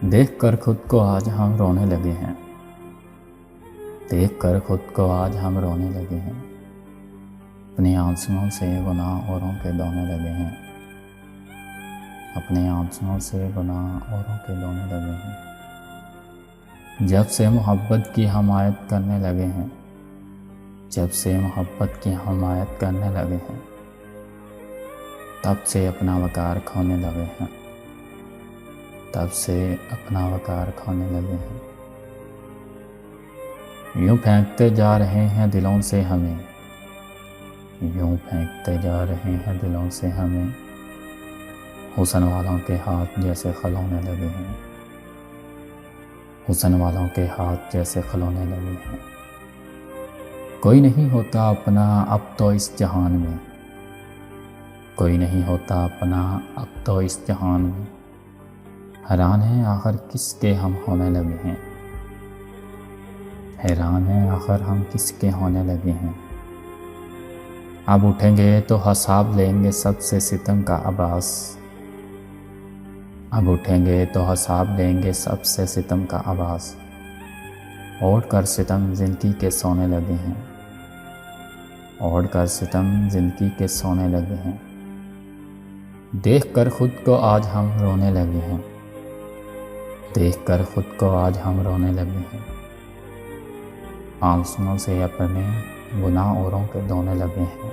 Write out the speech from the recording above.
देख कर खुद को आज हम रोने लगे हैं। देख कर खुद को आज हम रोने लगे हैं। अपने आंसुओं से गुनाह औरों के धोने लगे हैं। अपने आंसुओं से गुनाह औरों के धोने लगे हैं। जब से मोहब्बत की हमायत करने लगे हैं। जब से मोहब्बत की हमायत करने लगे हैं, तब से अपना वकार खोने लगे हैं। तब से अपना वकार खोने लगे हैं। यूं फेंकते जा रहे हैं दिलों से हमें। यूं फेंकते जा रहे हैं दिलों से हमें। हुस्न वालों के हाथ जैसे खिलौने लगे हैं। हुस्न वालों के हाथ जैसे खिलौने लगे हैं। कोई नहीं होता अपना अब तो इस जहान में। कोई नहीं होता अपना अब तो इस जहान में। हैरान है आखिर किसके हम होने लगे हैं। हैरान है आखिर हम किसके होने लगे हैं। अब उठेंगे तो हिसाब लेंगे सबसे सितम का आभास। अब उठेंगे तो हिसाब लेंगे सबसे सितम का आभास। ओढ़ कर सितम जिंदगी के सोने लगे हैं। ओढ़ कर सितम जिंदगी के सोने लगे हैं। देख कर खुद को आज हम रोने लगे हैं। देख कर खुद को आज हम रोने लगे हैं। आंसुओं से अपने गुनाह औरों के धोने लगे हैं।